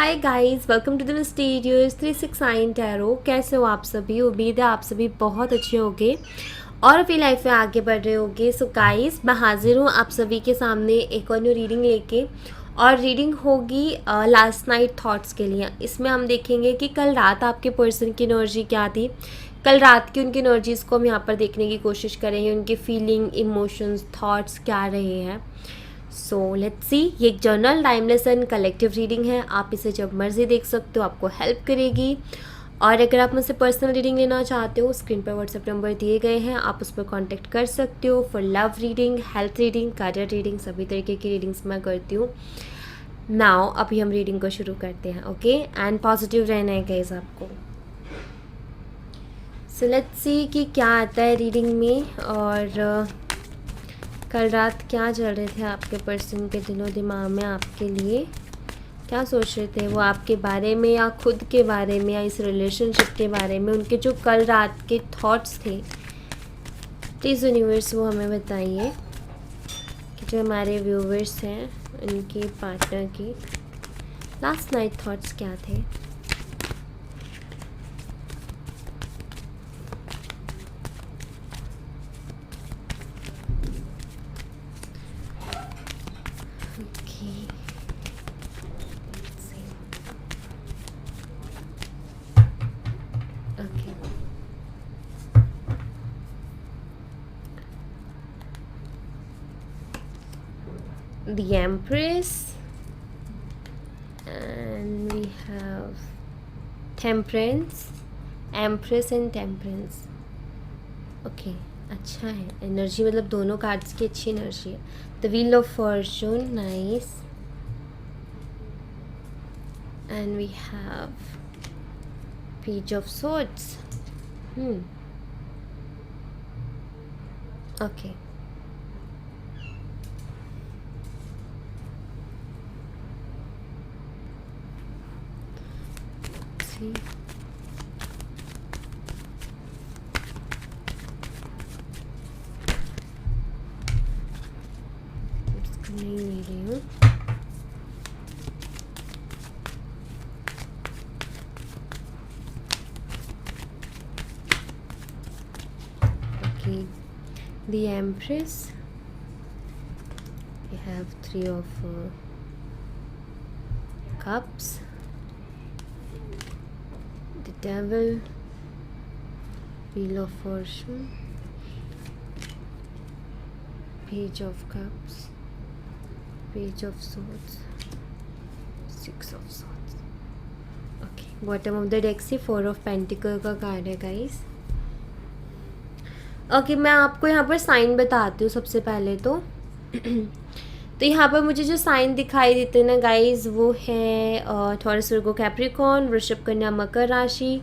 Hi guys, welcome to the mysterious 369 tarot. कैसे हो आप सभी? उम्मीद है आप सभी बहुत अच्छे होंगे और अपनी लाइफ में आगे बढ़ रहे होंगे। सो गाइस, मैं हाजिर हूँ आप सभी के सामने एक और न्यू रीडिंग लेके। और रीडिंग होगी लास्ट नाइट थॉट्स के लिए। इसमें हम देखेंगे कि कल रात आपके पर्सन की एनर्जी क्या थी। कल रात की उनकी एनर्जीज़ को हम यहाँ पर देखने की कोशिश करेंगे। उनके फीलिंग, इमोशंस, थॉट्स क्या रहे हैं। So let's see. ये एक journal, timeless and collective reading है। आप इसे जब मर्जी देख सकते हो, आपको हेल्प करेगी। और अगर आप मुझसे पर्सनल रीडिंग लेना चाहते हो, स्क्रीन पर व्हाट्सएप नंबर दिए गए हैं, आप उस पर कांटेक्ट कर सकते हो for love reading, health reading, career reading. सभी तरीके की रीडिंग्स मैं करती हूँ। नाउ अभी हम रीडिंग को शुरू करते हैं। ओके, एंड पॉजिटिव रहना है गाइस आपको। सो लेट्स सी कि क्या आता है रीडिंग में। और कल रात क्या चल रहे थे आपके पर्सन के दिलो दिमाग में, आपके लिए क्या सोच रहे थे वो आपके बारे में, या खुद के बारे में, या इस रिलेशनशिप के बारे में। उनके जो कल रात के थॉट्स थे, प्लीज़ यूनिवर्स वो हमें बताइए कि जो हमारे व्यूवर्स हैं उनके पार्टनर की लास्ट नाइट थॉट्स क्या थे। The Empress, and we have Temperance, Empress and Temperance. Okay, अच्छा है एनर्जी, मतलब दोनों कार्ड्स की अच्छी एनर्जी है। The wheel of fortune, nice. And we have page of swords. Okay, see. इसको नहीं ले रही हूँ। Okay, the Empress, we have 3 of cups, the Devil, wheel of fortune, page of cups, page of swords, 6 of swords. Okay, bottom of the deck से 4 of pentacle का card है guys. Okay, मैं आपको यहाँ पर साइन बताती हूँ सबसे पहले तो। तो यहाँ पर मुझे जो साइन दिखाई देते हैं ना गाइस, वो है टॉरस, वर्गो, कैप्रिकॉर्न, वृषभ, कन्या, मकर राशि,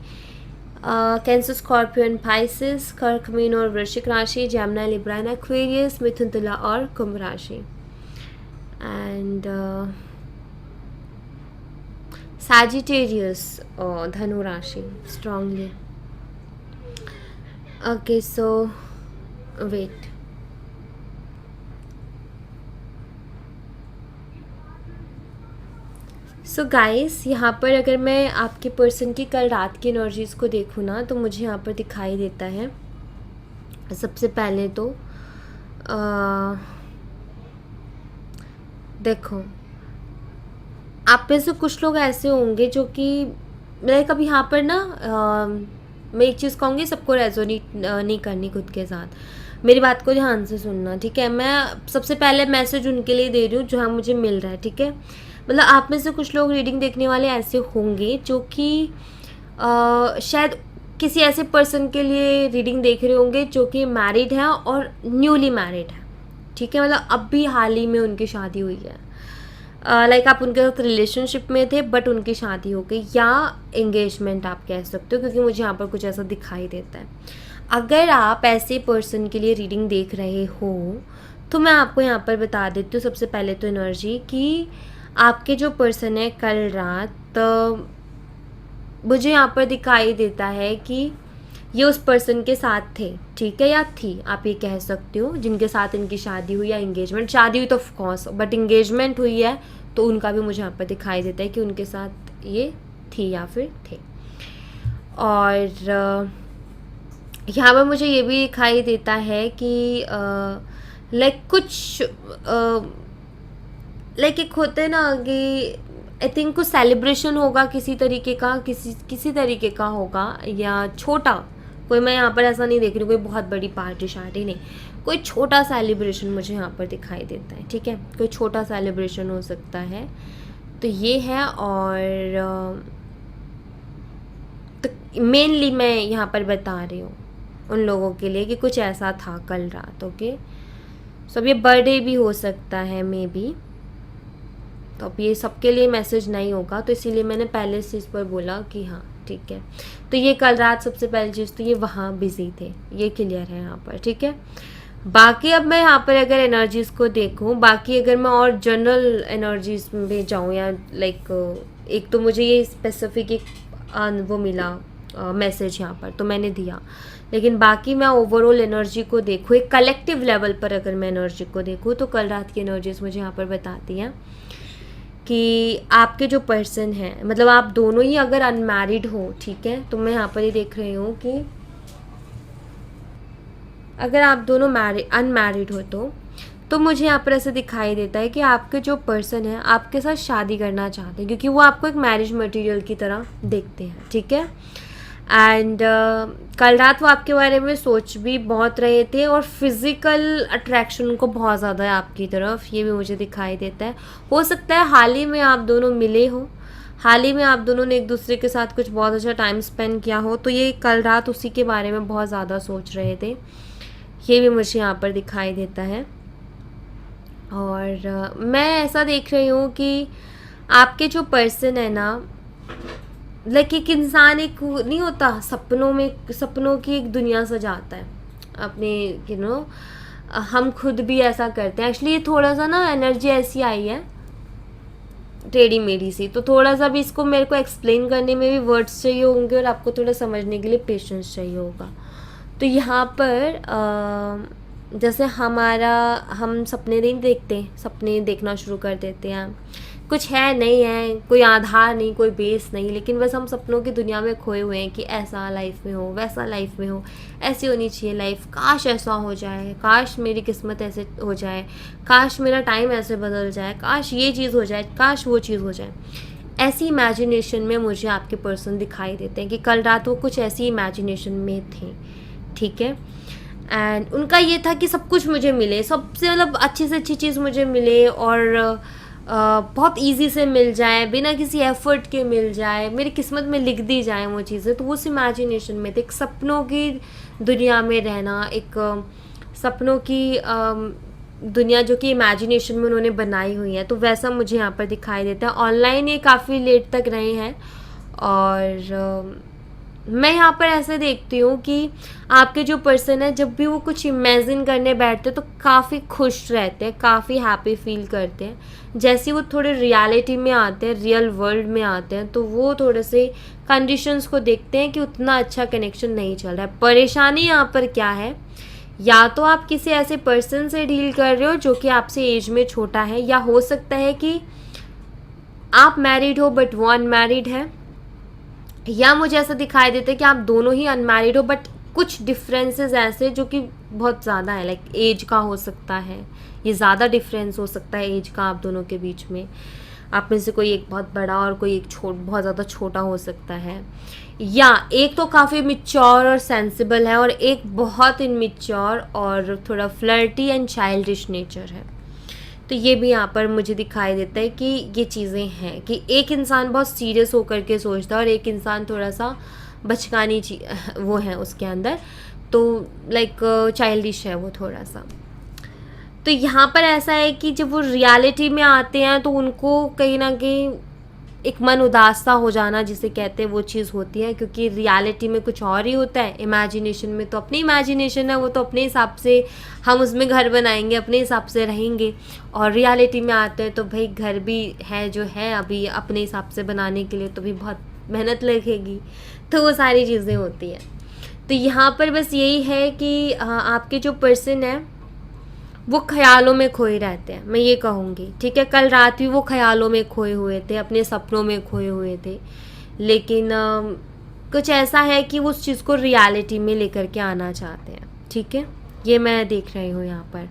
कैंसर, स्कॉर्पियन, पाइसिस, कर्क, मीन और वृश्चिक राशि, जैमिनी, लिब्रा एंड एक्वेरियस, मिथुन, तुला और कुंभ राशि, एंड सैजिटेरियस, धनु राशि स्ट्रांगली। ओके, सो वेट, सो गाइस, यहाँ पर अगर मैं आपके पर्सन की कल रात की एनर्जीज़ को देखूँ ना, तो मुझे यहाँ पर दिखाई देता है सबसे पहले तो देखो, आप में से कुछ लोग ऐसे होंगे जो कि मैं कभी यहाँ पर ना मैं एक चीज़ कहूँगी, सबको रेजोनेट नहीं करनी खुद के साथ। मेरी बात को ध्यान से सुनना, ठीक है? मैं सबसे पहले मैसेज उनके लिए दे रही हूँ जो मुझे मिल रहा है, ठीक है? मतलब आप में से कुछ लोग रीडिंग देखने वाले ऐसे होंगे जो कि शायद किसी ऐसे पर्सन के लिए रीडिंग देख रहे होंगे जो कि मैरिड है और न्यूली मैरिड है, ठीक है? मतलब अब भी हाल ही में उनकी शादी हुई है। लाइक आप उनके साथ रिलेशनशिप में थे बट उनकी शादी हो गई, या एंगेजमेंट आप कह सकते हो, क्योंकि मुझे यहाँ पर कुछ ऐसा दिखाई देता है। अगर आप ऐसे पर्सन के लिए रीडिंग देख रहे हो तो मैं आपको यहाँ पर बता देती हूँ सबसे पहले तो एनर्जी कि आपके जो पर्सन है कल रात, मुझे यहाँ पर दिखाई देता है कि ये उस पर्सन के साथ थे, ठीक है, या थी, आप ये कह सकते हो, जिनके साथ इनकी शादी हुई या एंगेजमेंट। शादी हुई तो ऑफकोर्स, बट एंगेजमेंट हुई है तो उनका भी मुझे यहाँ पर दिखाई देता है कि उनके साथ ये थी या फिर थे। और यहाँ पर मुझे ये भी दिखाई देता है कि लाइक कुछ लाइक एक होते हैं ना कि आई थिंक कुछ सेलिब्रेशन होगा किसी तरीके का, किसी तरीके का होगा, या छोटा कोई, मैं यहाँ पर ऐसा नहीं देख रही हूँ कोई बहुत बड़ी पार्टी शार्टी नहीं, कोई छोटा सेलिब्रेशन मुझे यहाँ पर दिखाई देता है। ठीक है, कोई छोटा सेलिब्रेशन हो सकता है। तो ये है। और तो मेनली मैं यहाँ पर बता रही हूँ उन लोगों के लिए कि कुछ ऐसा था कल रात। ओके, सो अब ये बर्थडे भी हो सकता है मे बी, तो अब ये सबके लिए मैसेज नहीं होगा, तो इसीलिए मैंने पहले से इस पर बोला कि हाँ ठीक है। तो ये कल रात सबसे पहली चीज़ तो ये वहाँ बिजी थे, ये क्लियर है यहाँ पर। ठीक है, बाकी अब मैं यहाँ पर अगर एनर्जीज़ को देखूँ, बाकी अगर मैं और जनरल एनर्जीज में जाऊँ, या लाइक एक तो मुझे ये स्पेसिफिक एक वो मिला मैसेज यहाँ पर, तो मैंने दिया, लेकिन बाकी मैं ओवरऑल एनर्जी को देखूँ, एक कलेक्टिव लेवल पर अगर मैं एनर्जी को देखूँ, तो कल रात की एनर्जीज मुझे यहाँ पर बताती हैं कि आपके जो पर्सन हैं, मतलब आप दोनों ही अगर अनमैरिड हो, ठीक है, तो मैं यहाँ पर ये देख रही हूँ कि अगर आप दोनों अनमैरिड हो तो मुझे यहाँ पर ऐसे दिखाई देता है कि आपके जो पर्सन है आपके साथ शादी करना चाहते हैं, क्योंकि वो आपको एक मैरिज मटेरियल की तरह देखते हैं। ठीक है, एंड कल रात वो आपके बारे में सोच भी बहुत रहे थे, और फिज़िकल अट्रैक्शन उनको बहुत ज़्यादा है आपकी तरफ, ये भी मुझे दिखाई देता है। हो सकता है हाल ही में आप दोनों मिले हो, हाल ही में आप दोनों ने एक दूसरे के साथ कुछ बहुत अच्छा टाइम स्पेंड किया हो, तो ये कल रात उसी के बारे में बहुत ज़्यादा सोच रहे थे, ये भी मुझे यहाँ पर दिखाई देता है। और मैं ऐसा देख रही हूँ कि आपके जो पर्सन है ना, लाइक एक इंसान एक नहीं होता सपनों में, सपनों की एक दुनिया सजाता है अपने, यू नो, हम खुद भी ऐसा करते हैं। एक्चुअली ये थोड़ा सा ना एनर्जी ऐसी आई है टेढ़ी मेढ़ी सी, तो थोड़ा सा भी इसको मेरे को एक्सप्लेन करने में भी वर्ड्स चाहिए होंगे, और आपको थोड़ा समझने के लिए पेशेंस चाहिए होगा। तो यहाँ पर जैसे हम सपने नहीं देखते, सपने देखना शुरू कर देते हैं, कुछ है नहीं है, कोई आधार नहीं, कोई बेस नहीं, लेकिन बस हम सपनों की दुनिया में खोए हुए हैं कि ऐसा लाइफ में हो, वैसा लाइफ में हो, ऐसी होनी चाहिए लाइफ, काश ऐसा हो जाए, काश मेरी किस्मत ऐसे हो जाए, काश मेरा टाइम ऐसे बदल जाए, काश ये चीज़ हो जाए, काश वो चीज़ हो जाए। ऐसी इमेजिनेशन में मुझे आपके पर्सन दिखाई देते हैं कि कल रात वो कुछ ऐसी इमेजिनेशन में थे। ठीक है, एंड उनका ये था कि सब कुछ मुझे मिले, सबसे मतलब अच्छी से अच्छी चीज़ मुझे मिले, और बहुत इजी से मिल जाए, बिना किसी एफर्ट के मिल जाए, मेरी किस्मत में लिख दी जाए वो चीज़ें। तो उस इमेजिनेशन में थे, एक सपनों की दुनिया में रहना, एक सपनों की दुनिया जो कि इमेजिनेशन में उन्होंने बनाई हुई है, तो वैसा मुझे यहाँ पर दिखाई देता है। ऑनलाइन ये काफ़ी लेट तक रहे हैं, और मैं यहाँ पर ऐसे देखती हूँ कि आपके जो पर्सन है जब भी वो कुछ इमेजिन करने बैठते हैं तो काफ़ी खुश रहते हैं, काफ़ी हैप्पी फील करते हैं। जैसे वो थोड़े रियलिटी में आते हैं, रियल वर्ल्ड में आते हैं, तो वो थोड़े से कंडीशंस को देखते हैं कि उतना अच्छा कनेक्शन नहीं चल रहा है। परेशानी यहाँ पर क्या है, या तो आप किसी ऐसे पर्सन से डील कर रहे हो जो कि आपसे एज में छोटा है, या हो सकता है कि आप मैरिड हो बट वो अनमैरिड है, या मुझे ऐसा दिखाई देता है कि आप दोनों ही अनमैरिड हो बट कुछ डिफरेंसेस ऐसे जो कि बहुत ज़्यादा है, लाइक एज का हो सकता है, ये ज़्यादा डिफरेंस हो सकता है एज का आप दोनों के बीच में। आप में से कोई एक बहुत बड़ा और कोई एक बहुत ज़्यादा छोटा हो सकता है, या एक तो काफ़ी मिच्योर और सेंसिबल है और एक बहुत इनमिच्योर और थोड़ा फ्लर्टी एंड चाइल्डिश नेचर है। तो ये भी यहाँ पर मुझे दिखाई देता है कि ये चीज़ें हैं कि एक इंसान बहुत सीरियस होकर के सोचता है और एक इंसान थोड़ा सा बचकानी वो है उसके अंदर, तो लाइक चाइल्डिश है वो थोड़ा सा। तो यहाँ पर ऐसा है कि जब वो रियलिटी में आते हैं तो उनको कहीं ना कहीं एक मन उदास सा हो जाना जिसे कहते हैं वो चीज़ होती है, क्योंकि रियलिटी में कुछ और ही होता है, इमेजिनेशन में तो अपनी इमेजिनेशन है, वो तो अपने हिसाब से हम उसमें घर बनाएंगे, अपने हिसाब से रहेंगे, और रियलिटी में आते हैं तो भाई घर भी है जो है अभी अपने हिसाब से बनाने के लिए तो भी बहुत मेहनत लगेगी, तो वो सारी चीज़ें होती हैं। तो यहाँ पर बस यही है कि आपके जो पर्सन है वो ख्यालों में खोए रहते हैं, मैं ये कहूँगी। ठीक है, कल रात भी वो ख्यालों में खोए हुए थे, अपने सपनों में खोए हुए थे, लेकिन कुछ ऐसा है कि वो उस चीज़ को रियलिटी में लेकर के आना चाहते हैं। ठीक है, ये मैं देख रही हूँ यहाँ पर।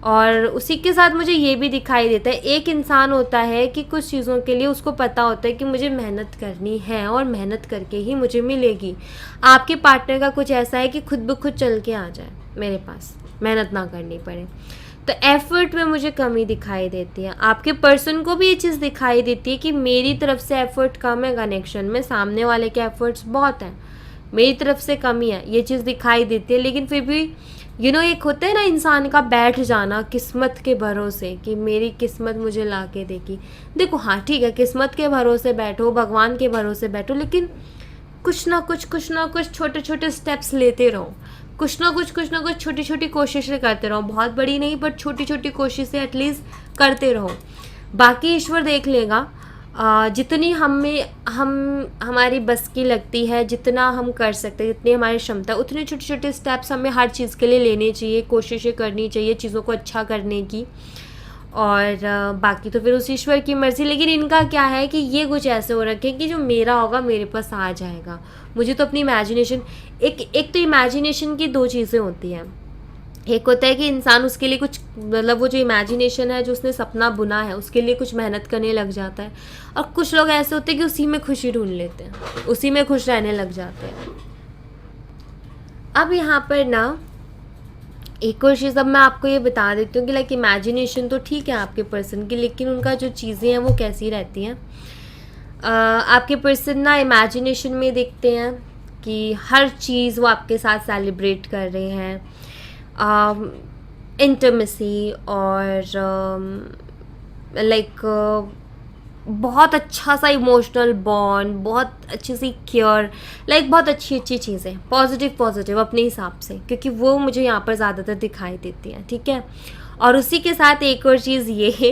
और उसी के साथ मुझे ये भी दिखाई देता है, एक इंसान होता है कि कुछ चीज़ों के लिए उसको पता होता है कि मुझे मेहनत करनी है और मेहनत करके ही मुझे मिलेगी। आपके पार्टनर का कुछ ऐसा है कि खुद ब खुद चल के आ जाए मेरे पास, मेहनत ना करनी पड़े। तो एफ़र्ट में मुझे कमी दिखाई देती है। आपके पर्सन को भी ये चीज़ दिखाई देती है कि मेरी तरफ से एफ़र्ट कम है कनेक्शन में, सामने वाले के एफ़र्ट्स बहुत हैं, मेरी तरफ से कमी है, ये चीज़ दिखाई देती है। लेकिन फिर भी एक होता है ना इंसान का बैठ जाना किस्मत के भरोसे कि मेरी किस्मत मुझे ला के देगी। देखो हाँ ठीक है, किस्मत के भरोसे बैठो, भगवान के भरोसे बैठो, लेकिन कुछ ना कुछ छोटे छोटे स्टेप्स लेते रहो, कुछ ना कुछ छोटी छोटी कोशिशें करते रहो, बहुत बड़ी नहीं बट छोटी छोटी कोशिशें एटलीस्ट करते रहो। बाकी ईश्वर देख लेगा। जितनी हमारी बस की लगती है, जितना हम कर सकते हैं, जितनी हमारी क्षमता, उतने छोटे छोटे स्टेप्स हमें हर चीज़ के लिए लेने चाहिए, कोशिशें करनी चाहिए चीज़ों को अच्छा करने की। और बाकी तो फिर उस ईश्वर की मर्ज़ी। लेकिन इनका क्या है कि ये कुछ ऐसे हो रखे कि जो मेरा होगा मेरे पास आ जाएगा। मुझे तो अपनी इमेजिनेशन, एक तो इमेजिनेशन की दो चीज़ें होती हैं। एक होता है कि इंसान उसके लिए कुछ, मतलब वो जो इमेजिनेशन है, जो उसने सपना बुना है, उसके लिए कुछ मेहनत करने लग जाता है। और कुछ लोग ऐसे होते हैं कि उसी में खुशी ढूंढ लेते हैं, उसी में खुश रहने लग जाते हैं। अब यहाँ पर ना एक और चीज़ अब मैं आपको ये बता देती हूँ कि लाइक इमेजिनेशन तो ठीक है आपके पर्सन की, लेकिन उनका जो चीज़ें हैं वो कैसी रहती हैं। आपके पर्सन ना इमेजिनेशन में देखते हैं कि हर चीज़ वो आपके साथ सेलिब्रेट कर रहे हैं, इंटीमेसी और लाइक बहुत अच्छा सा इमोशनल बॉन्ड, बहुत अच्छी सी केयर, लाइक बहुत अच्छी चीज़ें, पॉजिटिव अपने हिसाब से, क्योंकि वो मुझे यहाँ पर ज़्यादातर दिखाई देती हैं। ठीक है, और उसी के साथ एक और चीज़ ये है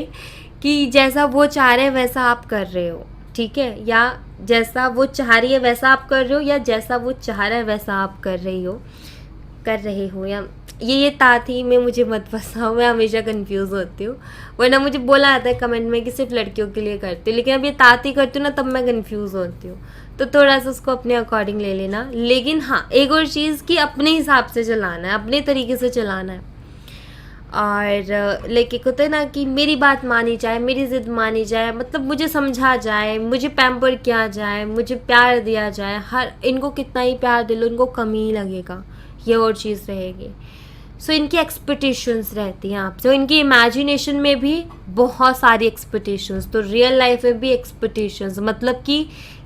कि जैसा वो चाह रहे हैं वैसा आप कर रहे हो। ठीक है, या जैसा वो चाह रही है वैसा आप कर रहे हो, या जैसा वो चाह रहा है वैसा आप कर रहे हो, या ये ताती में मुझे मत फंसाओ, मैं हमेशा कंफ्यूज होती हूँ। वरना मुझे बोला जाता है कमेंट में कि सिर्फ लड़कियों के लिए करती हूँ, लेकिन अब ये ताती करती हूँ ना तब मैं कंफ्यूज होती हूँ। तो थोड़ा सा उसको अपने अकॉर्डिंग ले लेना। लेकिन हाँ, एक और चीज़ कि अपने हिसाब से चलाना है, अपने तरीके से चलाना है। और लाइक एक होता है ना कि मेरी बात मानी जाए, मेरी ज़िद मानी जाए, मतलब मुझे समझा जाए, मुझे पैम्पर किया जाए, मुझे प्यार दिया जाए। हर इनको कितना ही प्यार दे लो, इनको कमी ही लगेगा, ये और चीज़ रहेगी। सो इनकी एक्सपेक्टेशंस रहती हैं आपसे, और इनकी इमेजिनेशन में भी बहुत सारी एक्सपेक्टेशंस, तो रियल लाइफ में भी एक्सपेक्टेशंस, मतलब कि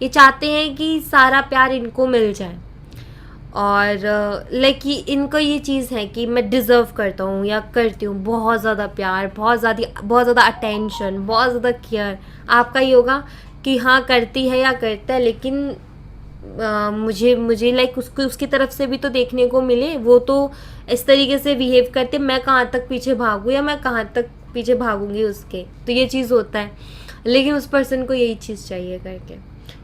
ये चाहते हैं कि सारा प्यार इनको मिल जाए। और लाइक इनको ये चीज़ है कि मैं डिज़र्व करता हूँ या करती हूँ बहुत ज़्यादा प्यार, बहुत ज़्यादा अटेंशन, बहुत ज़्यादा केयर। आपका ये होगा कि हाँ करती है या करता है, लेकिन मुझे लाइक उसको उसकी तरफ से भी तो देखने को मिले। वो तो इस तरीके से बिहेव करते, मैं कहाँ तक पीछे भागूँ या मैं कहाँ तक पीछे भागूंगी उसके, तो ये चीज़ होता है। लेकिन उस पर्सन को यही चीज़ चाहिए करके,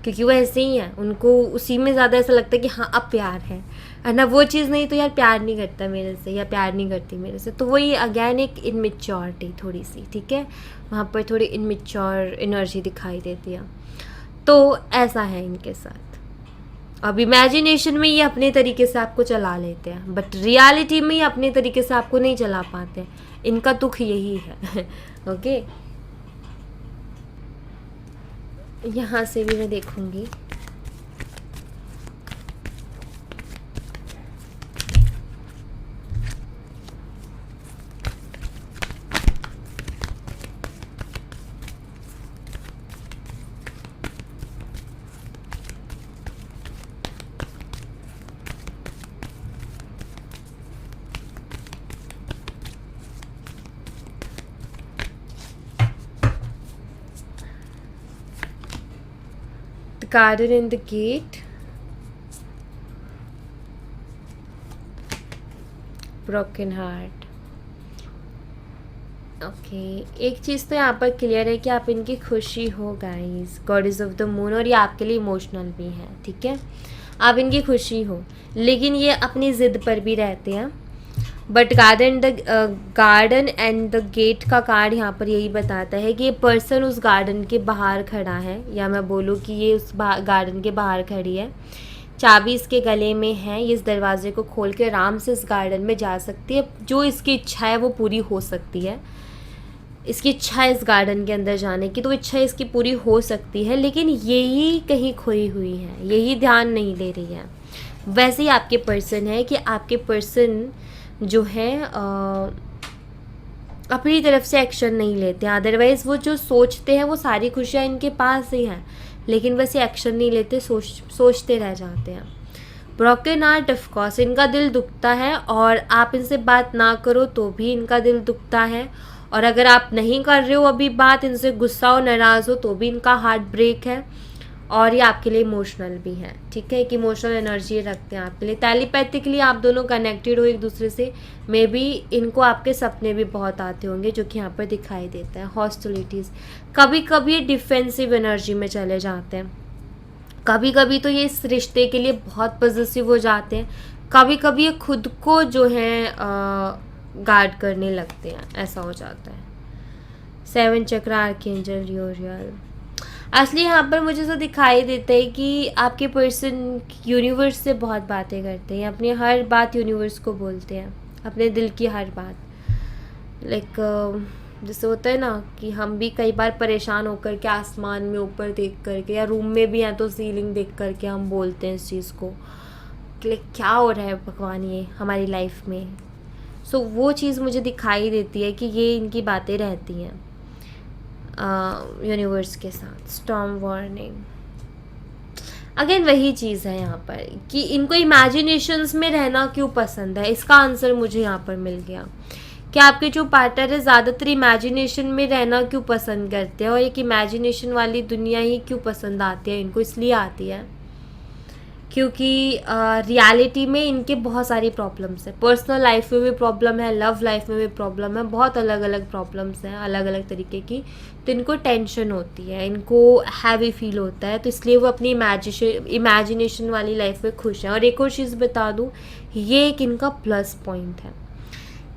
क्योंकि वो ऐसे ही है, उनको उसी में ज़्यादा ऐसा लगता है कि हाँ अब प्यार है ना। वो चीज़ नहीं तो यार प्यार नहीं करता मेरे से या प्यार नहीं करती मेरे से, तो वही अगेन एक इनमेच्योरिटी थोड़ी सी। ठीक है, वहाँ पर थोड़ी इनमेच्योर एनर्जी दिखाई देती है। तो ऐसा है इनके साथ। अब इमेजिनेशन में ये अपने तरीके से आपको चला लेते हैं, बट रियलिटी में ये अपने तरीके से आपको नहीं चला पाते हैं। इनका दुख यही है। ओके, यहाँ से भी मैं देखूंगी। The garden and the gate, broken heart। Okay, एक चीज़ तो यहाँ पर क्लियर है कि आप इनकी खुशी हो guys, goddess of the moon, और ये आपके लिए इमोशनल भी है। ठीक है, आप इनकी खुशी हो, लेकिन ये अपनी ज़िद पर भी रहते हैं। But garden and the gate का कार्ड यहाँ पर यही बताता है कि ये पर्सन उस गार्डन के बाहर खड़ा है, या मैं बोलूँ कि ये उस गार्डन के बाहर खड़ी है, चाबी इसके गले में है, ये इस दरवाजे को खोल के आराम से इस गार्डन में जा सकती है, जो इसकी इच्छा है वो पूरी हो सकती है। इसकी इच्छा है इस गार्डन के अंदर जाने की, तो इच्छा इसकी पूरी हो सकती है, लेकिन यही कहीं खोई हुई है, यही ध्यान नहीं दे रही है। वैसे ही आपके पर्सन है कि आपके पर्सन जो है अपनी तरफ से एक्शन नहीं लेते हैं, अदरवाइज़ वो जो सोचते हैं वो सारी खुशियाँ इनके पास ही हैं, लेकिन वैसे एक्शन नहीं लेते, सोचते रह जाते हैं। ब्रोकन हार्ट, ऑफ कोर्स इनका दिल दुखता है, और आप इनसे बात ना करो तो भी इनका दिल दुखता है, और अगर आप नहीं कर रहे हो अभी बात, इनसे गुस्सा हो, नाराज़ हो, तो भी इनका हार्ट ब्रेक है, और ये आपके लिए इमोशनल भी है। ठीक है, एक इमोशनल एनर्जी रखते हैं आपके लिए। टेलीपैथिकली आप दोनों कनेक्टेड हो एक दूसरे से, मे बी इनको आपके सपने भी बहुत आते होंगे, जो कि यहाँ पर दिखाई देता है। हॉस्टिलिटीज़, कभी कभी ये डिफेंसिव एनर्जी में चले जाते हैं, कभी कभी तो ये इस रिश्ते के लिए बहुत पॉजिटिव हो जाते हैं, कभी कभी ये खुद को जो है गार्ड करने लगते हैं, ऐसा हो जाता है। 7 चक्र आर्कएंजल यूरियल, असली यहाँ पर मुझे तो दिखाई देता है कि आपके पर्सन यूनिवर्स से बहुत बातें करते हैं, अपनी हर बात यूनिवर्स को बोलते हैं, अपने दिल की हर बात। लाइक जैसे होता है ना कि हम भी कई बार परेशान होकर के आसमान में ऊपर देख करके, या रूम में भी हैं तो सीलिंग देख करके हम बोलते हैं इस चीज़ को कि क्या हो रहा है भगवान ये हमारी लाइफ में। सो वो चीज़ मुझे दिखाई देती है कि ये इनकी बातें रहती हैं यूनिवर्स के साथ। स्टॉर्म वार्निंग, अगेन वही चीज़ है यहाँ पर कि इनको इमेजिनेशंस में रहना क्यों पसंद है, इसका आंसर मुझे यहाँ पर मिल गया कि आपके जो पार्टनर है ज़्यादातर इमेजिनेशन में रहना क्यों पसंद करते हैं, और एक इमेजिनेशन वाली दुनिया ही क्यों पसंद आती है इनको, इसलिए आती है क्योंकि रियलिटी में इनके बहुत सारी प्रॉब्लम्स हैं, पर्सनल लाइफ में भी प्रॉब्लम है, लव लाइफ में भी प्रॉब्लम है, बहुत अलग अलग प्रॉब्लम्स हैं अलग अलग तरीके की, तो इनको टेंशन होती है, इनको हैवी फील होता है, तो इसलिए वो अपनी इमेजिनेशन वाली लाइफ में खुश हैं। और एक और चीज़ बता दूँ, ये एक इनका प्लस पॉइंट है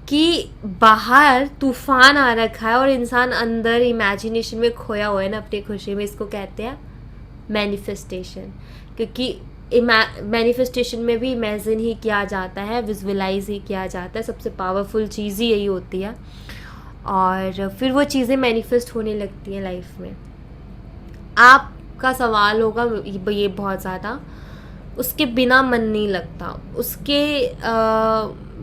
कि बाहर तूफान आ रखा है और इंसान अंदर इमेजिनेशन में खोया हुआ है ना अपनी खुशी में, इसको कहते हैं मैनिफेस्टेशन, क्योंकि मैनिफेस्टेशन में भी इमेजिन ही किया जाता है, विजुअलाइज ही किया जाता है, सबसे पावरफुल चीज़ ही यही होती है, और फिर वो चीज़ें मैनिफेस्ट होने लगती हैं लाइफ में। आपका सवाल होगा ये बहुत ज़्यादा, उसके बिना मन नहीं लगता, उसके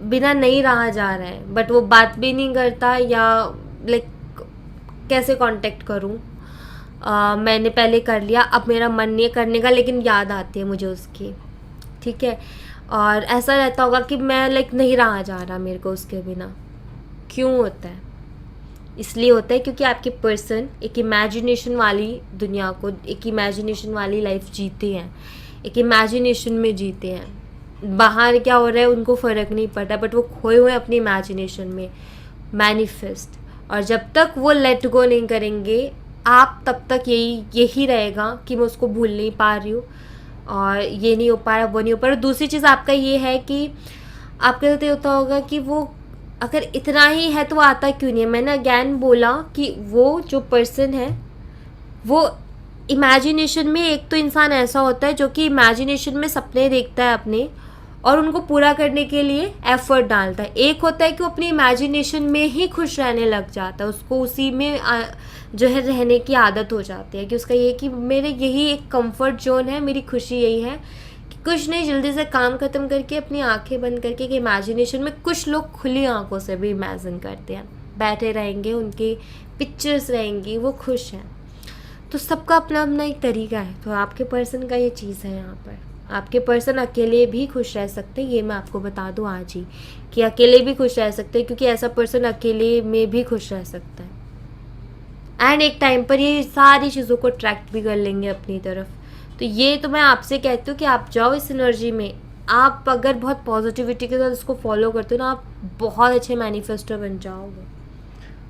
बिना नहीं रहा जा रहा है, बट वो बात भी नहीं करता, या लाइक कैसे कांटेक्ट करूं, मैंने पहले कर लिया, अब मेरा मन नहीं करने का, लेकिन याद आती है मुझे उसकी। ठीक है, और ऐसा रहता होगा कि मैं लाइक नहीं रहा जा रहा मेरे को उसके बिना। क्यों होता है? इसलिए होता है क्योंकि आपके पर्सन एक इमेजिनेशन वाली दुनिया को, एक इमेजिनेशन वाली लाइफ जीते हैं, एक इमेजिनेशन में जीते हैं। बाहर क्या हो रहा है उनको फ़र्क नहीं पड़ता, बट वो खोए हुए अपनी इमेजिनेशन में मैनिफेस्ट, और जब तक वो लेट गो नहीं करेंगे आप, तब तक यही रहेगा कि मैं उसको भूल नहीं पा रही हूँ, और ये नहीं हो पा रहा, वो नहीं हो पा रहा। दूसरी चीज़ आपका ये है कि आपके साथ ये होता होगा कि वो अगर इतना ही है तो वो आता क्यों नहीं है। मैंने अगैन बोला कि वो जो पर्सन है वो इमेजिनेशन में, एक तो इंसान ऐसा होता है जो कि इमेजिनेशन में सपने देखता है अपने, और उनको पूरा करने के लिए एफर्ट डालता है। एक होता है कि वो अपनी इमेजिनेशन में ही खुश रहने लग जाता है, उसको उसी में जो है रहने की आदत हो जाती है, कि उसका ये कि मेरे यही एक कंफर्ट जोन है, मेरी खुशी यही है कि कुछ नहीं, जल्दी से काम ख़त्म करके अपनी आंखें बंद करके, कि इमेजिनेशन में कुछ लोग खुली आंखों से भी इमेजिन करते हैं, बैठे रहेंगे, उनकी पिक्चर्स रहेंगी, वो खुश हैं। तो सबका अपना अपना एक तरीका है। तो आपके पर्सन का ये चीज़ है यहाँ पर। आपके पर्सन अकेले भी खुश रह सकते हैं, ये मैं आपको बता दूँ आज ही कि अकेले भी खुश रह सकते हैं, क्योंकि ऐसा पर्सन अकेले में भी खुश रह सकता है, एंड एक टाइम पर ये सारी चीज़ों को अट्रैक्ट भी कर लेंगे अपनी तरफ। तो ये तो मैं आपसे कहती हूँ कि आप जाओ इस एनर्जी में। आप अगर बहुत पॉजिटिविटी के साथ इसको फॉलो करते हो ना, आप बहुत अच्छे मैनिफेस्टर बन जाओगे।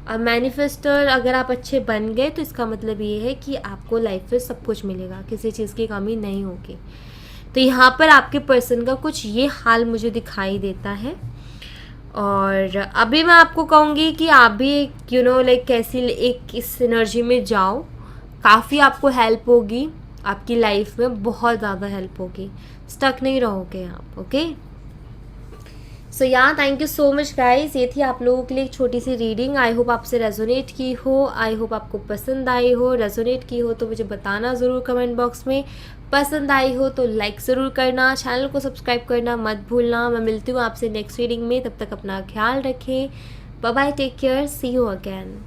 और मैनिफेस्टर अगर आप अच्छे बन गए तो इसका मतलब ये है कि आपको लाइफ में सब कुछ मिलेगा, किसी चीज़ की कमी नहीं होगी। तो यहाँ पर आपके पर्सन का कुछ ये हाल मुझे दिखाई देता है, और अभी मैं आपको कहूँगी कि आप भी एक लाइक कैसी एक इस एनर्जी में जाओ, काफ़ी आपको हेल्प होगी, आपकी लाइफ में बहुत ज़्यादा हेल्प होगी, स्टक नहीं रहोगे आप। Okay, so thank you so much guys, ये थी आप लोगों के लिए एक छोटी सी रीडिंग। आई होप आपसे रेजोनेट की हो, आई होप आपको पसंद आई हो। रेजोनेट की हो तो मुझे बताना ज़रूर कमेंट बॉक्स में, पसंद आई हो तो लाइक ज़रूर करना, चैनल को सब्सक्राइब करना मत भूलना। मैं मिलती हूँ आपसे नेक्स्ट रीडिंग में, तब तक अपना ख्याल रखें। Bye bye, take care, see you again.